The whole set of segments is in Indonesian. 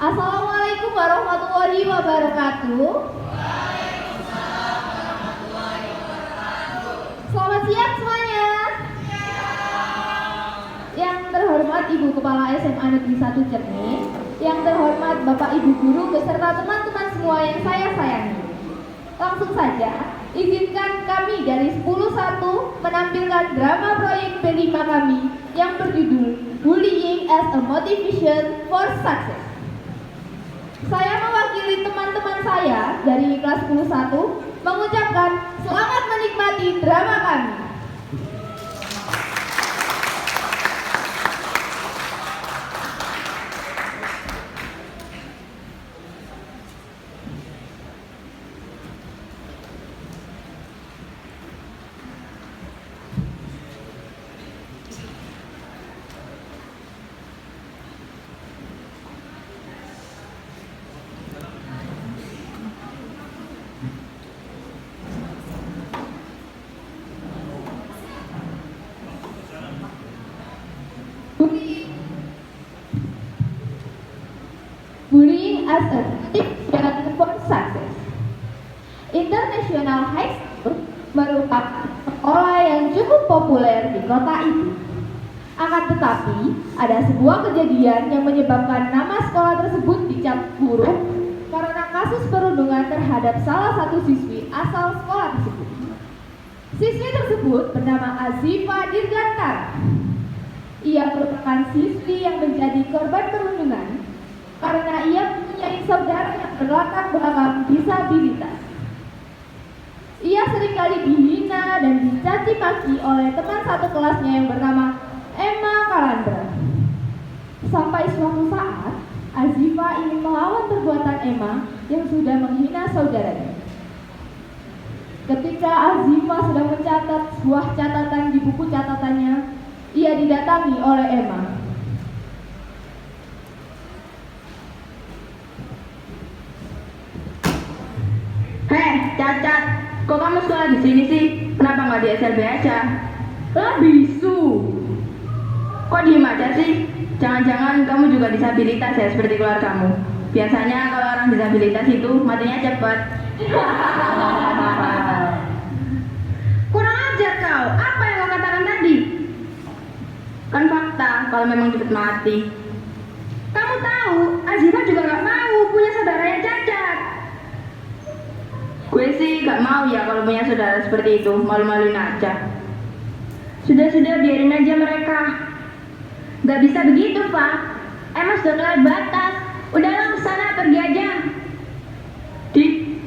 Assalamualaikum warahmatullahi wabarakatuh. Selamat siang semuanya. Yang terhormat Ibu Kepala SMA Negeri 1 Cermin, yang terhormat Bapak Ibu Guru beserta teman-teman semua yang saya sayangi. Langsung saja, izinkan kami dari 10-1 menampilkan drama proyek B5 kami yang berjudul Bullying as a Motivation for Success. Saya mewakili teman-teman saya dari kelas 10-1 mengucapkan selamat menikmati drama kami. Bullying as a motivation for success. International High School merupakan sekolah yang cukup populer di kota itu. Akan tetapi, ada sebuah kejadian yang menyebabkan nama sekolah tersebut dicap buruk karena kasus perundungan terhadap salah satu siswi asal sekolah tersebut. Siswi tersebut bernama Azifa Dirgantara. Ia merupakan siswi yang menjadi korban perundungan karena ia mempunyai saudara yang berlatar belakang disabilitas. Ia seringkali dihina dan dicaci maki oleh teman satu kelasnya yang bernama Emma Kalandra. Sampai suatu saat, Azifa ingin melawan perbuatan Emma yang sudah menghina saudaranya. Ketika Azifa sedang mencatat sebuah catatan di buku catatannya, ia didatangi oleh Emma. Hei, Cacat, kok kamu sekolah di sini sih? Kenapa nggak di SLB aja? Lah bisu. Kok diem aja sih? Jangan-jangan kamu juga disabilitas ya seperti keluarga kamu. Biasanya kalau orang disabilitas itu matinya cepat. Kurang ajar kau. Apa yang kau katakan tadi? Kan fakta kalau memang cepat mati. Kamu tahu, Azifa juga nggak mau punya saudara yang cacat. Gue sih gak mau ya kalau punya saudara seperti itu, malu-maluin aja. Sudah-sudah biarin aja mereka. Gak bisa begitu, Pak. Emang sudah kelewat batas. Udahlah kesana, pergi aja.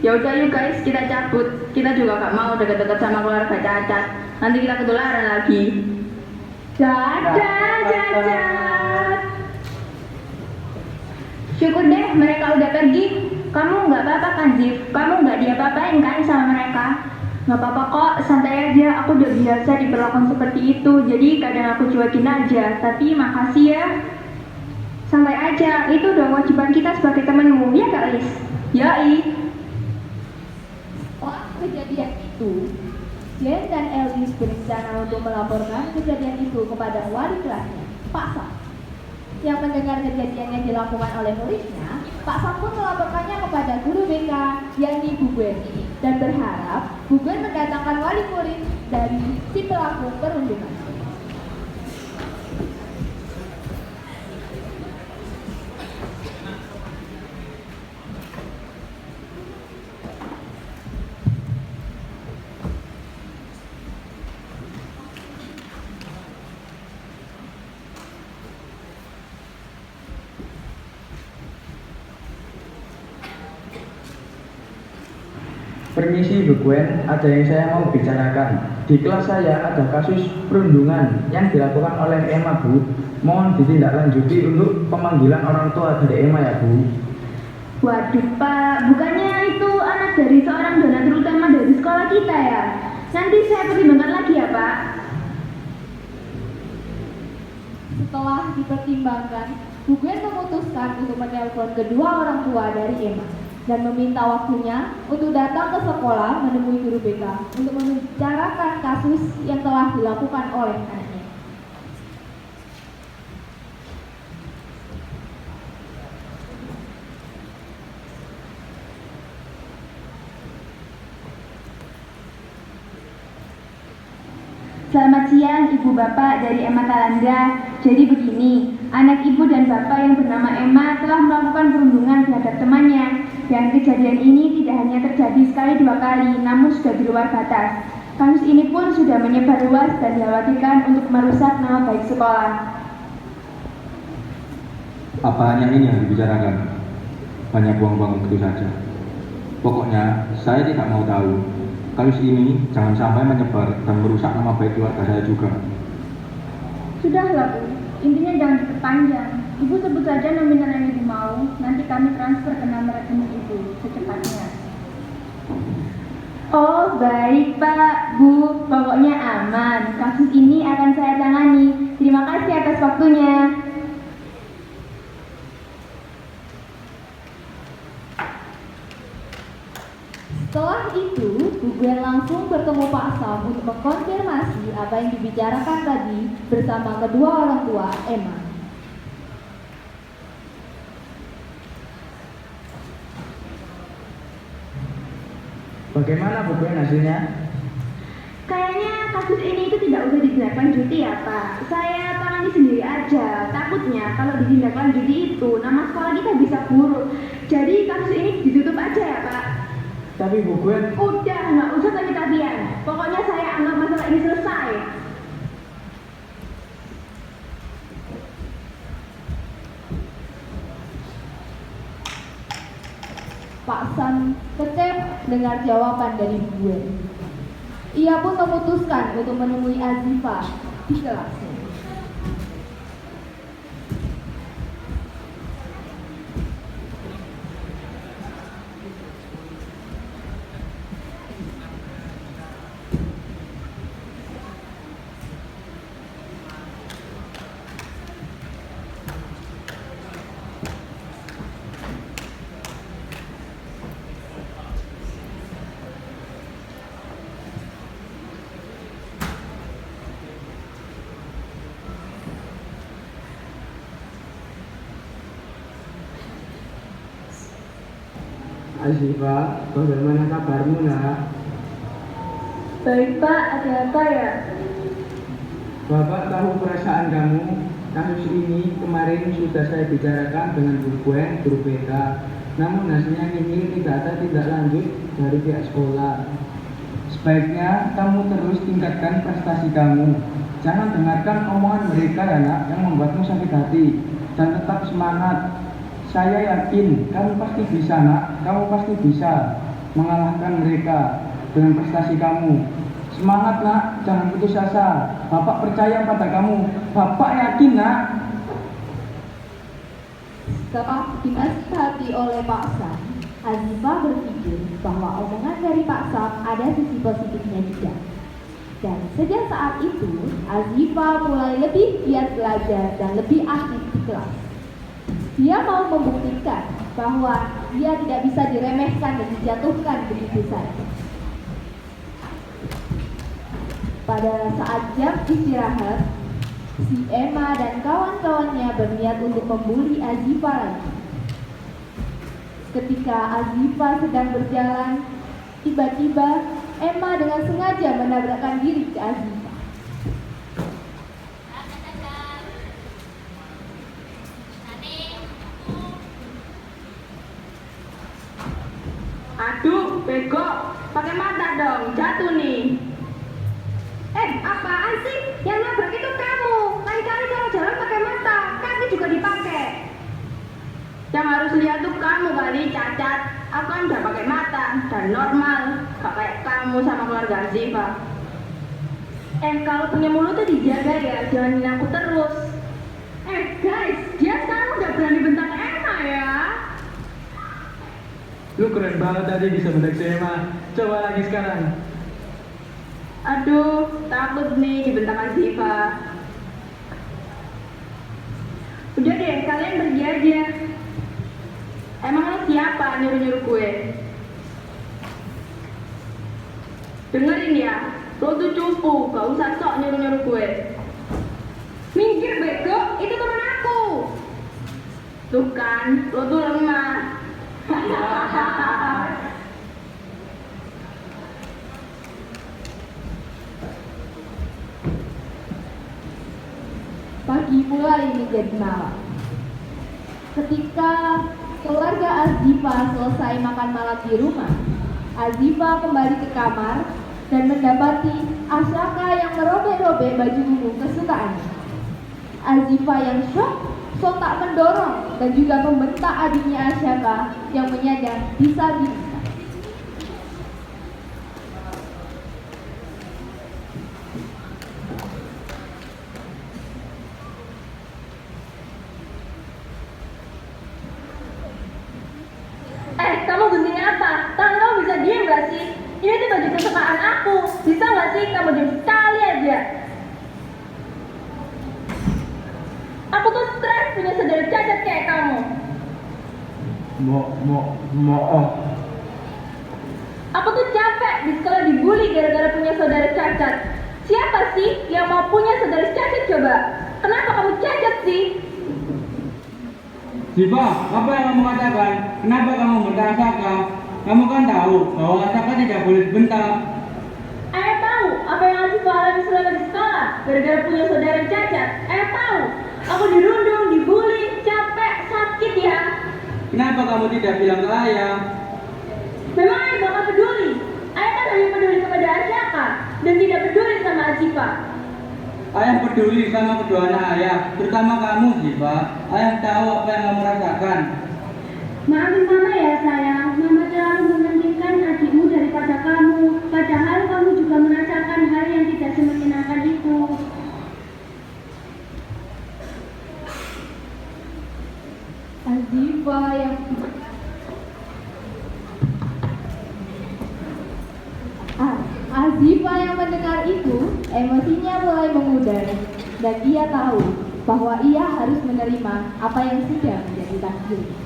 Ya udah yuk guys, kita cabut. Kita juga gak mau deket-deket sama keluarga Cacat. Nanti kita ketularan lagi. Cacat. Syukur deh mereka udah pergi. Kamu nggak apa-apa kan, Zif? Kamu nggak diapa-apain kan sama mereka? Nggak apa-apa kok, santai aja. Aku udah biasa diperlakukan seperti itu. Jadi kadang aku cuekin aja. Tapi makasih ya. Santai aja, itu udah kewajiban kita sebagai temenmu. Ya Kak Lis? Yoi. Setelah kejadian itu, Jen dan Elis berencana untuk melaporkan kejadian itu kepada wali kelasnya, Pak Sam. Yang mendengar kejadian yang dilakukan oleh muridnya, Pak Sam pun melaporkannya kepada guru BK, yakni Bu Gwen, dan berharap Bu Gwen mendatangkan wali murid dari si pelaku perundungan. Permisi Bu Gwen, ada yang saya mau bicarakan. Di kelas saya ada kasus perundungan yang dilakukan oleh Emma, Bu. Mohon ditindaklanjuti untuk pemanggilan orang tua dari Emma ya, Bu. Waduh Pak, bukannya itu anak dari seorang donatur utama dari sekolah kita ya? Nanti saya pertimbangkan lagi ya Pak. Setelah dipertimbangkan, Bu Gwen memutuskan untuk menelpon kedua orang tua dari Emma dan meminta waktunya untuk datang ke sekolah menemui guru BK untuk membicarakan kasus yang telah dilakukan oleh anaknya. Selamat siang Ibu Bapak dari Emma Talanda. Jadi begini, anak Ibu dan Bapak yang bernama Emma telah melakukan perundungan terhadap temannya. Dan kejadian ini tidak hanya terjadi sekali dua kali, namun sudah di luar batas. Kasus ini pun sudah menyebar luas dan dikhawatirkan untuk merusak nama baik sekolah. Apa hanya ini yang dibicarakan? Banyak buang-buang begitu saja. Pokoknya, saya tidak mau tahu. Kasus ini jangan sampai menyebar dan merusak nama baik keluarga saya juga. Sudahlah Bu, intinya jangan diperpanjang. Ibu sebut saja nominal yang Ibu mau, nanti kami transfer ke nomor rekening Ibu secepatnya. Oh baik Pak, Bu, pokoknya aman. Kasus ini akan saya tangani. Terima kasih atas waktunya. Setelah itu, Bu Gwen langsung bertemu Pak Sam untuk mengkonfirmasi apa yang dibicarakan tadi bersama kedua orang tua Emma. Bagaimana Bu Gwen hasilnya? Kayaknya kasus ini itu tidak usah ditindaklanjuti ya Pak. Saya tangani sendiri aja. Takutnya kalau ditindaklanjuti itu nama sekolah kita bisa buruk. Jadi kasus ini ditutup aja ya Pak. Tapi Bu Gwen, Udah, nggak usah tapi-tapian. Pokoknya saya anggap masalah ini selesai. Pak Sam kecewa dengar jawaban dari Bu Gwen. Ia pun memutuskan untuk menemui Azifa di kelasnya. Azifa, bagaimana kabarmu nak? Baik Pak, ada apa ya? Bapak tahu perasaan kamu. Kasus ini kemarin sudah saya bicarakan dengan Bu Gwen, guru BK. Namun hasilnya ini tidak ada tindak lanjut dari pihak sekolah. Sebaiknya kamu terus tingkatkan prestasi kamu. Jangan dengarkan omongan mereka ya nak yang membuatmu sakit hati. Dan tetap semangat. Saya yakin kamu pasti bisa nak. Kamu pasti bisa mengalahkan mereka dengan prestasi kamu. Semangat nak, jangan putus asa. Bapak percaya pada kamu. Bapak yakin nak. Setelah dinasihati oleh Pak Sam, Azifa berpikir bahwa omongan dari Pak Sam ada sisi positifnya juga. Dan sejak saat itu, Azifa mulai lebih giat belajar dan lebih aktif di kelas. Dia mau membuktikan bahwa dia tidak bisa diremehkan dan dijatuhkan begitu saja. Pada saat jam istirahat, si Emma dan kawan-kawannya berniat untuk membuli Azifa lagi. Ketika Azifa sedang berjalan, tiba-tiba Emma dengan sengaja menabrakkan diri ke Azifa. Aduh, bego, pakai mata dong, jatuh nih. Apaan sih? Yang nabrak itu kamu. Lain-kali kalau jalan pakai mata, kaki juga dipakai. Yang harus lihat tuh kamu kali, cacat. Aku kan udah pakai mata dan normal, gak kayak kamu sama keluarga Azifa. Kalau punya mulut tuh dijaga ya, jangan aku terus. Guys, dia sekarang udah berani bentak Emma ya. Lu keren banget tadi bisa bentak si Emma. Coba lagi sekarang. Aduh, takut nih dibentak Azifa. Udah deh, kalian pergi aja. Emang lo siapa nyuruh-nyuruh gue? Dengerin ya, lo tuh cupu, gak usah sok nyuruh-nyuruh gue. Minggir bego, itu teman aku. Tuh kan, lo tuh lemah. Pagi mulai menjadi malam. Ketika keluarga Azifa selesai makan malam di rumah, Azifa kembali ke kamar dan mendapati Asyaka yang merobek-robek baju ungu kesukaannya. Azifa yang shock sontak mendorong dan juga membentak adiknya Asyaka yang menyandang disabilitas. Kamu gunting apa? Tangan kamu bisa diam gak sih? Ini tuh baju kesukaan aku. Bisa gak sih kamu diam sekali aja? Aku tuh stres punya saudara cacat kayak kamu. Maaf. Aku tuh capek di sekolah dibully gara-gara punya saudara cacat. Siapa sih yang mau punya saudara cacat coba? Kenapa kamu cacat sih? Ziva, apa yang kamu katakan? Kenapa kamu bentak Asaka? Kamu kan tahu bahwa Asaka tidak boleh dibentak. Ayah tahu apa yang Asika alami selama di sekolah gara-gara punya saudara cacat. Ayah tahu, aku dirundung, dibully, capek, sakit ya. Kenapa kamu tidak bilang ke ayah? Memang ayah bakal peduli. Ayah kan hanya peduli kepada Asyaka dan tidak peduli sama Azifa. Ayah peduli sama kedua anak ayah, terutama kamu, Ziva. Ayah tahu apa yang kamu rasakan. Maafin mama ya sayang, mama terlalu mementingkan adikmu daripada kamu. Padahal kamu juga merasakan hal yang tidak semenyenangkan itu. Azifa yang Azifa yang mendengar itu, emosinya mulai memudar dan ia tahu bahwa ia harus menerima apa yang sudah menjadi takdirnya.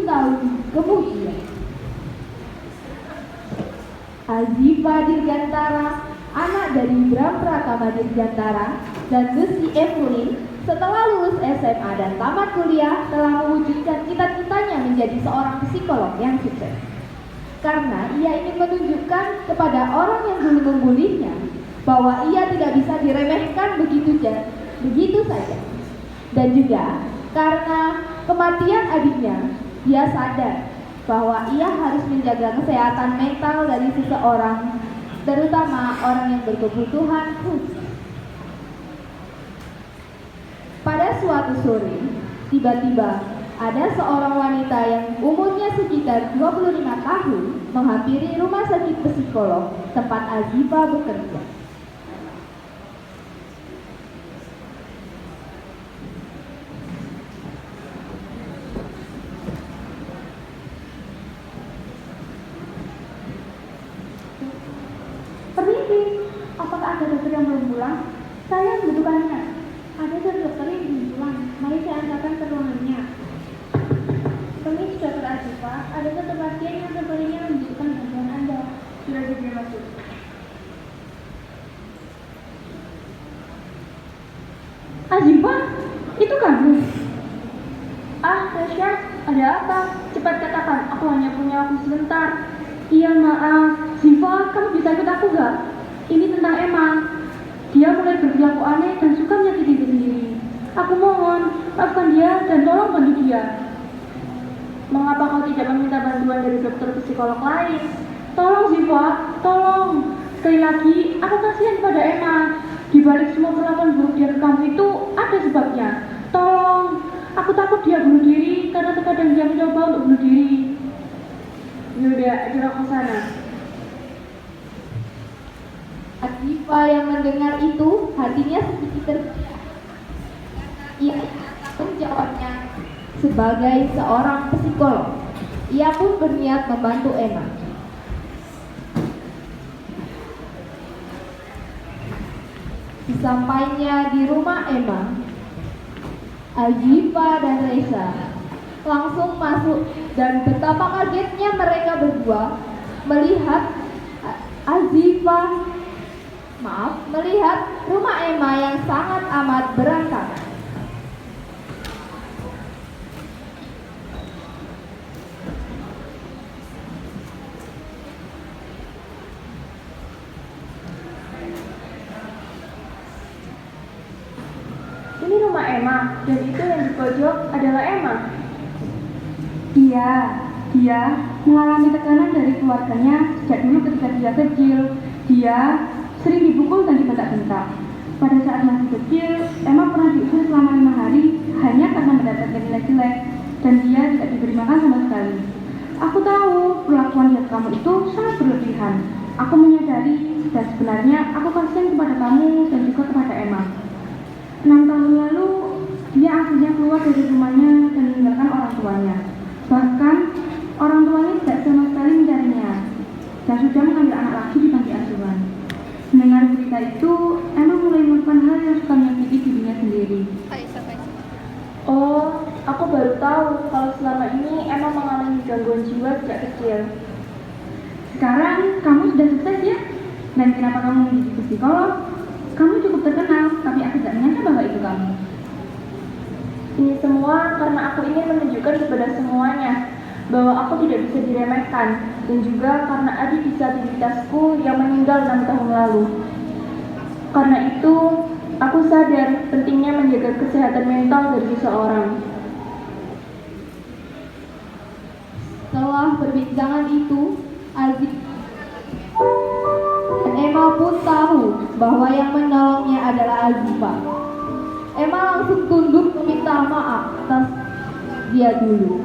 Tahun kemudian, Azifa Dirgantara, anak dari Bram Pratama Dirgantara dan Gusti Evelyn, setelah lulus SMA dan tamat kuliah telah mewujudkan cita-citanya menjadi seorang psikolog yang sukses. Karena ia ingin menunjukkan kepada orang yang dulu membulinya bahwa ia tidak bisa diremehkan begitu saja. Dan juga karena kematian adiknya, dia sadar bahwa ia harus menjaga kesehatan mental dari seseorang, terutama orang yang berkebutuhan khusus. Pada suatu sore, tiba-tiba ada seorang wanita yang umurnya sekitar 25 tahun menghampiri rumah sakit psikolog tempat Azifa bekerja. Apakah ada dokter yang belum pulang? Saya membutuhkannya. Ada dokter yang belum pulang. Mari saya antarkan ke ruangannya. Permisi dokter Azifa, ada satu pasien yang sepertinya membutuhkan bantuan Anda. Sudah diberi masuk. Azifa, itu kamu? Tasya, ada apa? Cepat katakan, aku hanya punya waktu sebentar. Iya maaf, Ziva, kamu bisa ikut aku gak? Ini tentang Emma. Dia mulai berperilaku aneh dan suka menyakiti diri sendiri. Aku mohon, maafkan dia dan tolong bantu dia. Mengapa kau tidak meminta bantuan dari dokter psikolog lain? Tolong Ziva, tolong. Sekali lagi, aku kasihan pada Emma. Di balik semua perlakuan buruk dia ke kamu itu ada sebabnya. Tolong, aku takut dia bunuh diri karena terkadang dia mencoba untuk bunuh diri. Yaudah, ajak aku sana. Azifa yang mendengar itu, hatinya sedikit tergerak. Ia menjawabnya sebagai seorang psikolog. Ia pun berniat membantu Emma. Sesampainya di rumah Emma, Azifa dan Reza langsung masuk dan betapa kagetnya mereka berdua melihat rumah Emma yang sangat amat berantakan. Ini rumah Emma, dan itu yang di pojok adalah Emma. Iya, dia mengalami tekanan dari keluarganya sejak dulu ketika dia kecil. Dia sering dipukul dan dibentak-bentak. Pada saat masih kecil, Emma pernah diusir selama 5 hari hanya karena mendapatkan nilai jelek dan dia tidak diberi makan sama sekali. Aku tahu perlakuan lihat kamu itu sangat berlebihan. Aku menyadari dan sebenarnya aku kasihan kepada kamu dan juga kepada Emma. 6 tahun lalu, dia akhirnya keluar dari rumahnya dan meninggalkan orang tuanya. Bahkan, orang tuanya tidak sama sekali mencarinya dan sudah mengambil anak lagi di panti asuhan. Mendengar berita itu, Emma mulai melakukan hal yang suka menyakiti dirinya sendiri. Oh, aku baru tahu kalau selama ini Emma mengalami gangguan jiwa sejak kecil. Sekarang, kamu sudah sukses ya? Dan kenapa kamu menjadi psikolog? Kamu cukup terkenal, tapi aku tidak menyangka bahwa itu kamu. Ini semua karena aku ingin menunjukkan kepada semuanya bahwa aku tidak bisa diremehkan, dan juga karena adik disabilitasku yang meninggal 6 tahun lalu. Karena itu, aku sadar pentingnya menjaga kesehatan mental dari seseorang. Setelah perbincangan itu, Aziz dan Emma pun tahu bahwa yang menolongnya adalah Azifah. Emma langsung tunduk meminta maaf atas dia dulu.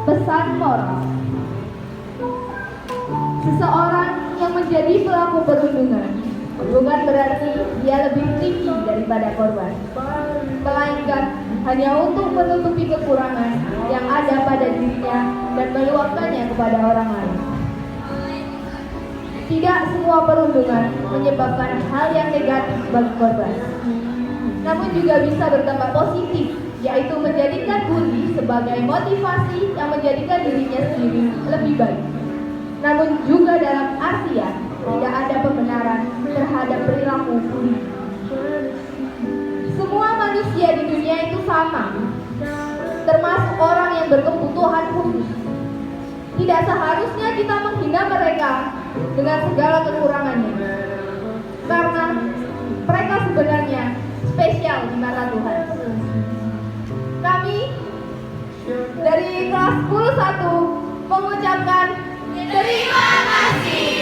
Pesan moral: seseorang yang menjadi pelaku perundungan bukan berarti dia lebih tinggi daripada korban, melainkan hanya untuk menutupi kekurangan yang ada pada dirinya dan meluapkannya kepada orang lain. Tidak semua perundungan menyebabkan hal yang negatif bagi korban, namun juga bisa berdampak positif, yaitu menjadikan bully sebagai motivasi yang menjadikan dirinya sendiri lebih baik. Namun juga dalam artian tidak ada pembenaran terhadap perilaku bully. Semua manusia di dunia itu sama, termasuk orang yang berkebutuhan khusus. Tidak seharusnya kita menghina mereka dengan segala kekurangannya, karena mereka sebenarnya spesial di mata Tuhan. Kami dari kelas 10-1 mengucapkan terima kasih.